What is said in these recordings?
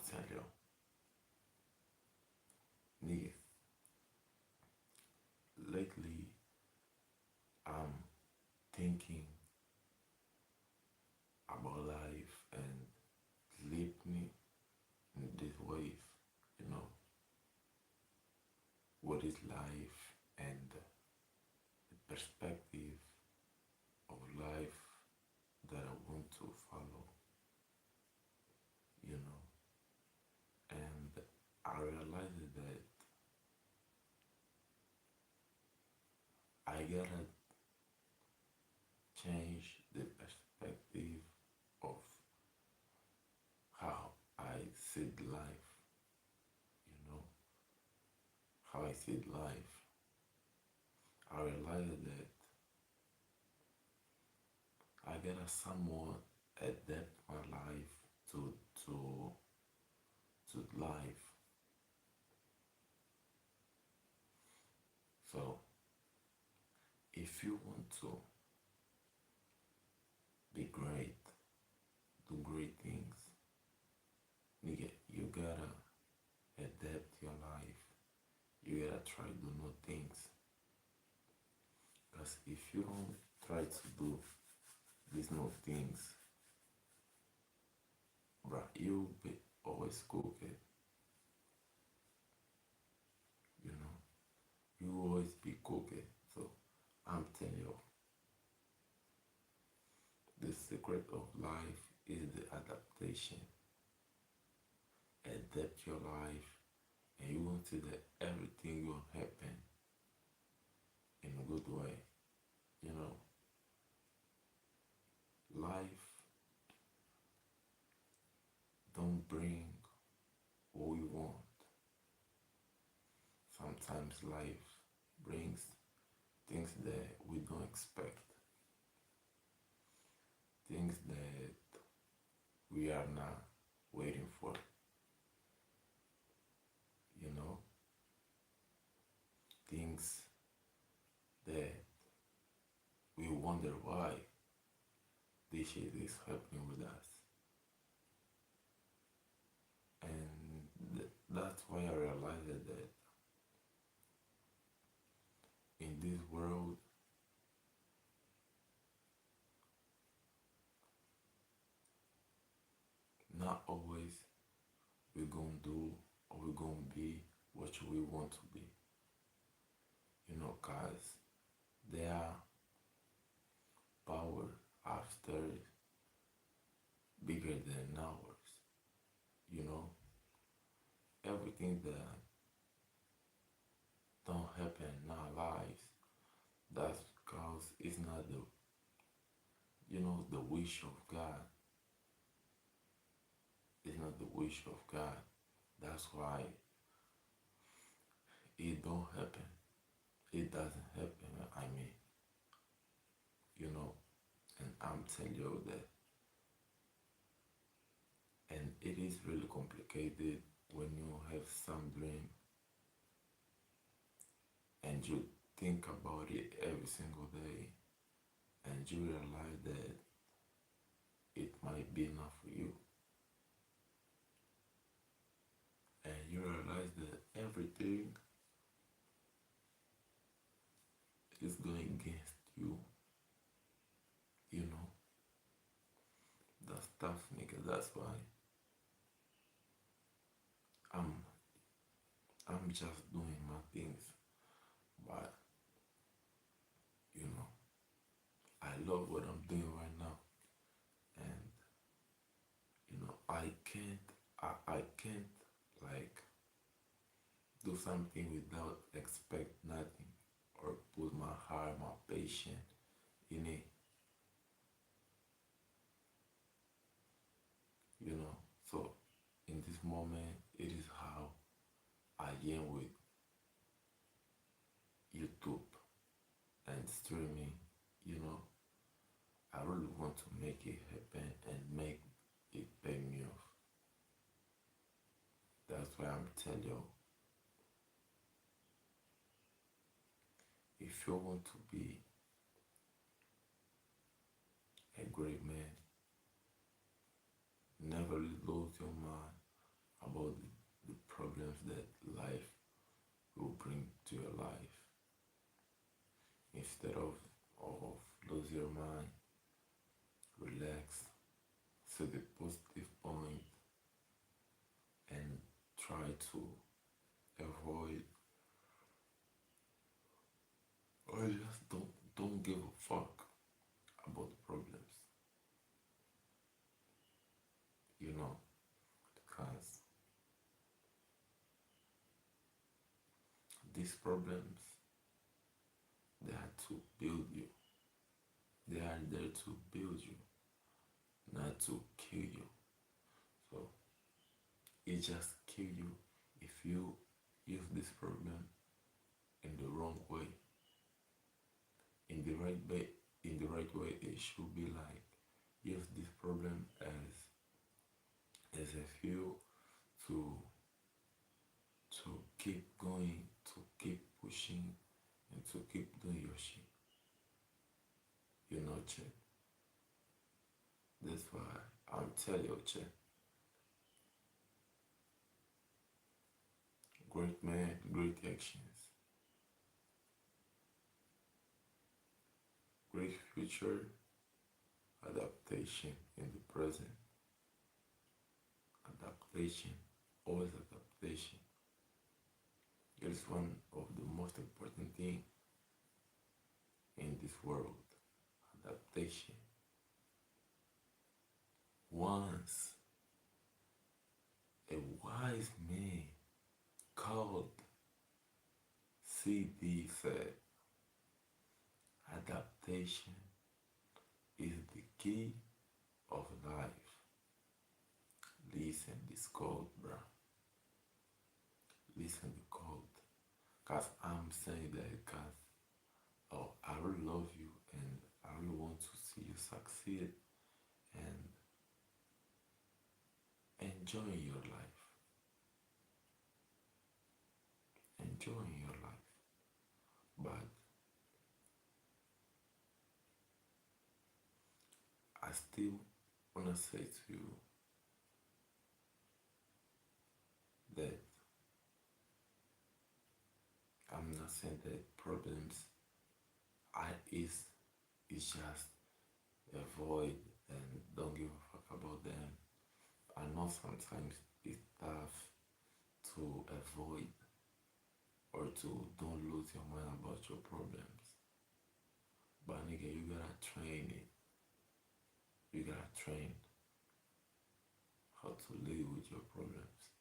tell you, nigga, lately I'm thinking about life and lead me in this wave, you know, what is life and the perspective of life that I want to follow, you know, and I realized that I gotta change the perspective of how I see life, you know, how I see life. I realized that I gotta somewhat adapt my life to to to life. So if you want to be great, do great things, nigga, you gotta adapt your life. You gotta try to do new things. Because if you don't try to do these new things, bruh, you'll be always cooking, you know. You always be cooking. So I'm telling you, the secret of life is the adaptation. Adapt your life and you will see that everything will happen in a good way. You know, life don't bring what we want. Sometimes life brings things that we don't expect, things that we are not waiting for, you know, things that we wonder why this shit is happening with us. And that's why I realized that in this world, not always we're gonna do or we're gonna be what we want to be. You know, cause there are power after bigger than ours. You know, everything that don't happen in our lives, that's because it's not the, you know, the wish of God. It's not the wish of God. That's why it don't happen. It doesn't happen. I mean, you know, and I'm telling you that, and it is really complicated when you have some dream and you think about it every single day and you realize that it might be enough for you, and you realize that everything is going against you, you know. That's tough, nigga. That's why i'm I'm just doing my things, but you know, I love what I'm doing right now, and you know, I can't like do something without expect nothing or put my heart, my patience in it, you know. So in this moment, it is how I am with YouTube and streaming, you know. I really want to make it happen and make it pay me off. That's why I'm telling you, if you want to be a great man, never lose your mind about the problems that life will bring to your life. Instead of lose your mind, relax, see the positive point, and try to avoid or just don't give a fuck about the problems, you know, because these problems, they are to build you. They are there to build you, not to kill you. So it just kill you if you use this problem in the wrong way. In the right way, it should be like use this problem as a fuel to keep going, to keep pushing, and to keep doing your shit. You know, Chet. That's why I'm telling you, Chet. Great man, great actions. Great future, adaptation in the present. Adaptation, always adaptation. It is one of the most important things in this world. Adaptation. Once a wise man called CD said, adaptation is the key of life. Listen this code, bro. Listen the code. Cause I'm saying that cause I really love you and I really want to see you succeed and enjoy your life. Enjoying your life. But I still wanna say to you that I'm not saying that problems is just avoid and don't give a fuck about them. I know sometimes it's tough to avoid or to don't lose your mind about your problems. But nigga, you gotta train it. You gotta train how to live with your problems.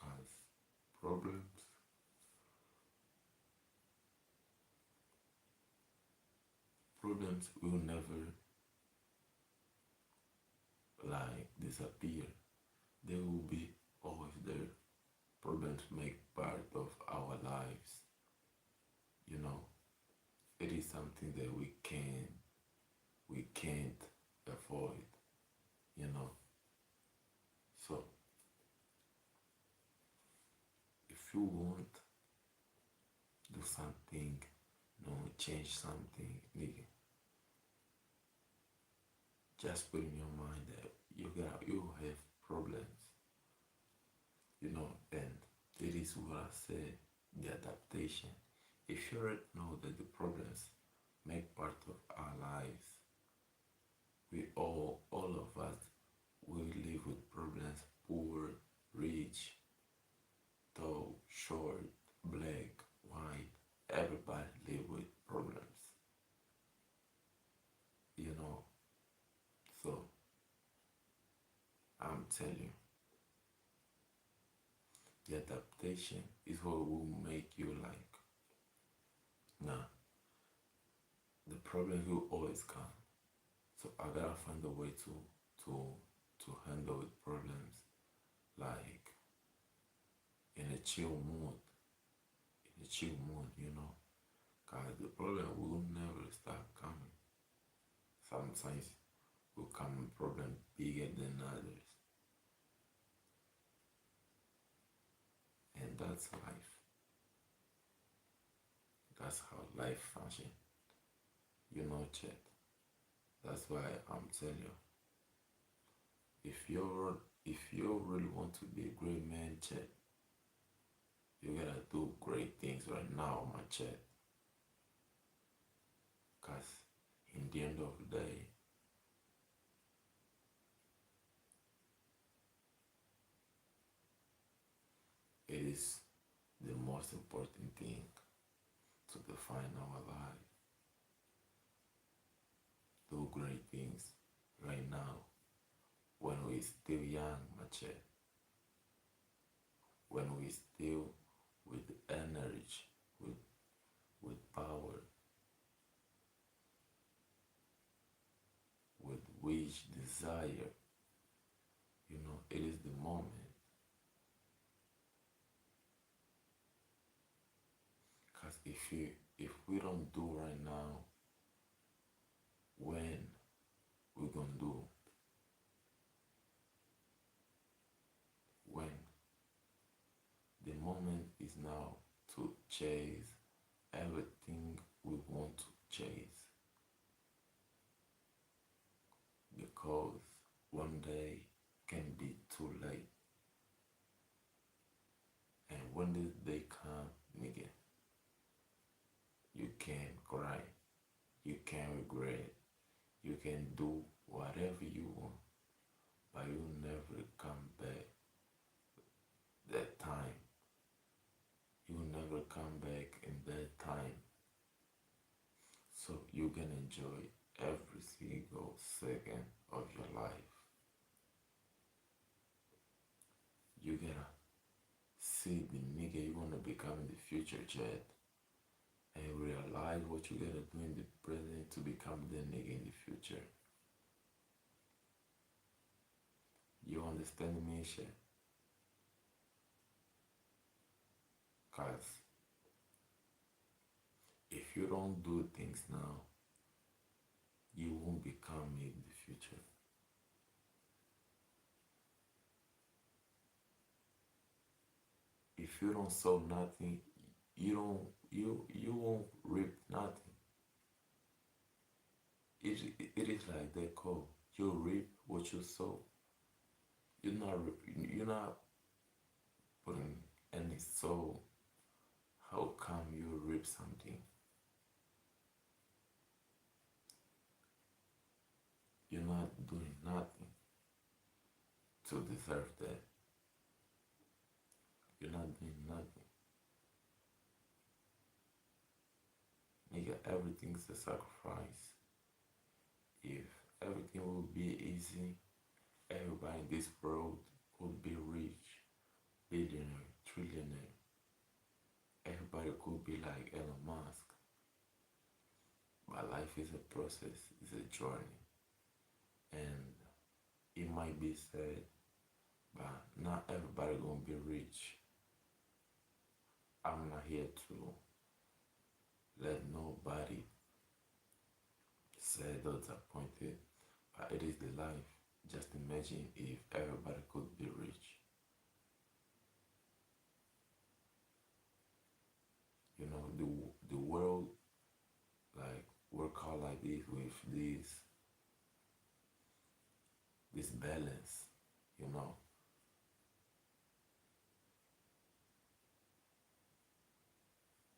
Cause problems will never like disappear. They will be always there. Problems make part of our lives. You know, it is something that we can't avoid. You know, so if you want do something, change something, nigga, just put in your mind that you have problems, and it is what I said, the adaptation. If you already know that the problems make part of our lives, we all of us will live with problems, poor, rich, tall, short, black, white, everybody live with problems, so I'm telling you, the adaptation is what will make you like, nah, the problem will always come. So I gotta find a way to handle with problems, like in a chill mood, cause the problem will never stop coming. Sometimes will come a problem bigger than others, and that's life. That's how life functions, Chet. That's why I'm telling you, if you really want to be a great man, chat, you gotta do great things right now, my chat. Cause in the end of the day, it is the most important thing to define our life. Do great things right now when we still young, my chat. When we still with energy, with with power, with wish, desire. It is the moment. Cause if we don't do right now, when we gonna do? When the moment is now to chase everything we want to chase, because one day can be too late. And when this day come, nigga, you can cry, you can regret, you can do whatever you want, but you never come back that time. You never come back in that time. So you can enjoy every single second of your life. You gotta see the nigga you wanna become in the future, Chad, and realize what you gotta do in the present to become the nigga in the future. You understand me, Chad? Cause if you don't do things now, you won't become me in the future. If you don't sow nothing, you won't reap nothing. It is like that call. You reap what you sow. You're not putting any soul. How come you reap something? You're not doing nothing to deserve that. You're not doing nothing. Nigga, everything's a sacrifice. If everything would be easy, everybody in this world could be rich, billionaire, trillionaire. Everybody could be like Elon Musk. But life is a process, it's a journey. And it might be sad, but not everybody gonna be rich. I'm not here to let nobody sad or disappointed, but it is the life. Just imagine if everybody could be rich. The world like work hard like this with this balance, you know.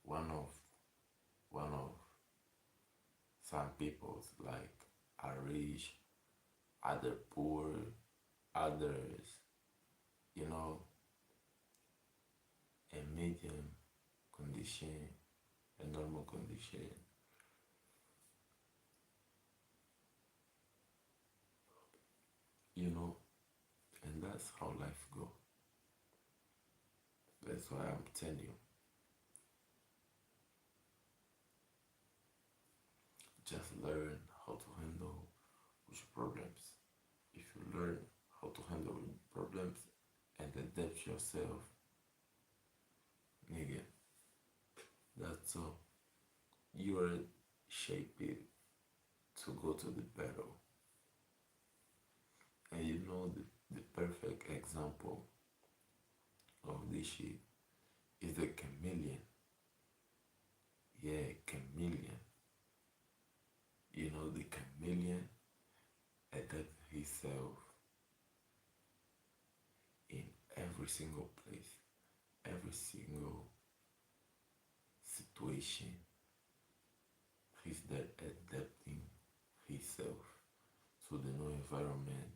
One of one of some people's like are rich, other poor, others, you know, a medium condition, a normal condition. You know, and that's how life go. That's why I'm telling you, just learn how to handle with problems. If you learn how to handle problems and adapt yourself, nigga, that's all. You are shaped to go to the battle. And the perfect example of this shit is the chameleon. Yeah, chameleon. The chameleon adapted himself every single place, every single situation. He's there adapting himself to the new environment,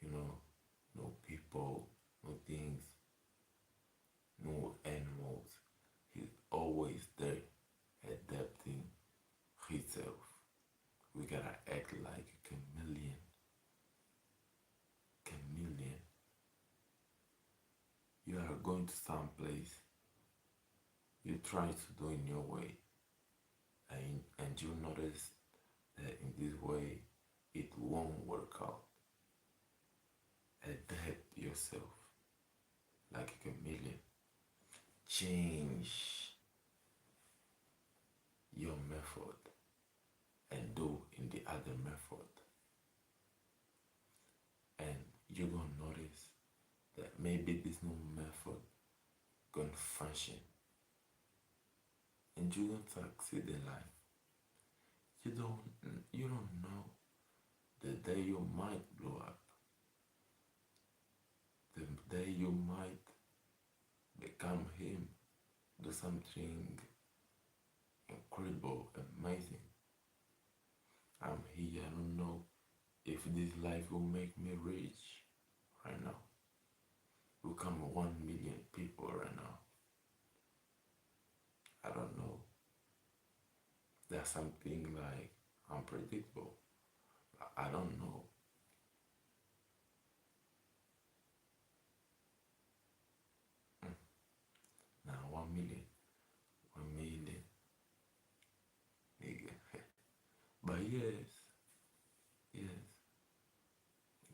no people, no things, no animals. He's always there adapting himself. We gotta act like a chameleon. Chameleon. You are going to some place, you try to do in your way, and you notice that in this way it won't work out. Adapt yourself like a chameleon. Change your method and do in the other method. And you're gonna notice that maybe this new method gonna function and you're gonna succeed in life. You don't know the day you might blow up, the day you might become him, do something incredible, amazing. I'm here, I don't know if this life will make me rich right now. Become 1 million people right now. I don't know. There's something like unpredictable. I don't know. Now 1 million, 1 million, nigga. But yes, yes,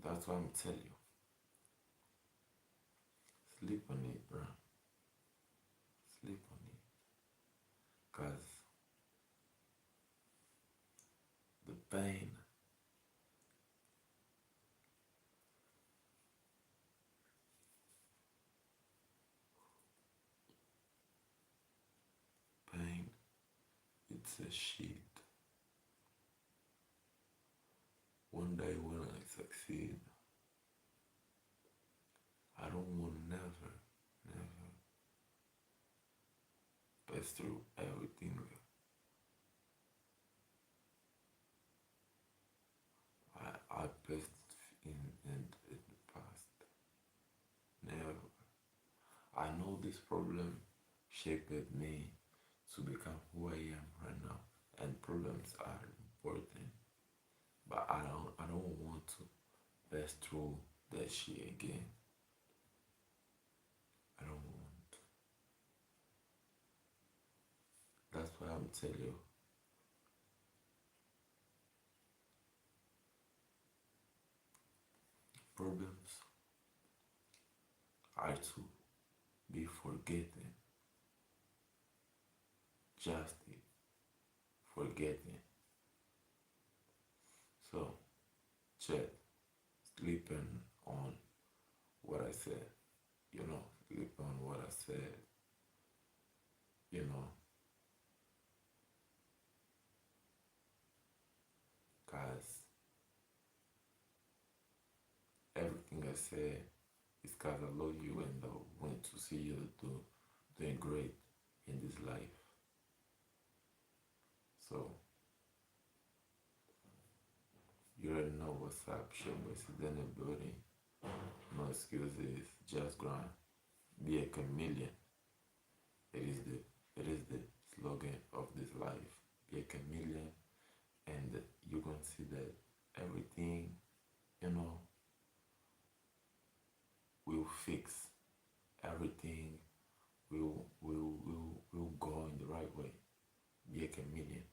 that's what I'm telling you. Sleep on it, bro. Sleep on it. Cause the pain, it's a shit. One day when I succeed, I don't want never, never pass through everything I passed in the past. Never. I know this problem shaped me to become who I am right now, and problems are important, but I don't want to pass through that shit again. I don't want. That's why I'm telling you, problems are to be forgotten, just forgetting. So, chat, sleeping on what I said, sleep on what I said, you know, cause everything I said is cause I love you and I want to see you doing great in this life. So, you already know what's up, Showboy in the building. No excuses, just grind. Be a chameleon. It is the slogan of this life. Be a chameleon, and you're gonna see that everything, you know, will fix. Everything will go in the right way. Be a chameleon,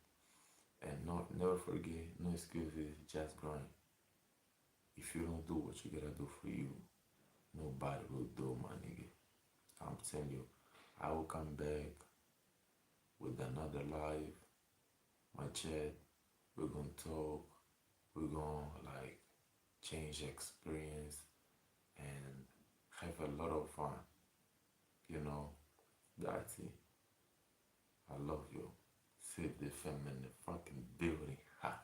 and not never forget. No excuses, just grind. If you don't do what you gotta do for you, nobody will do, my nigga. I'm telling you, I will come back with another live, my chat. We're gonna talk. We're gonna like change experience and have a lot of fun. You know, that's it. I love you. Save the fam in the fucking building. Ha.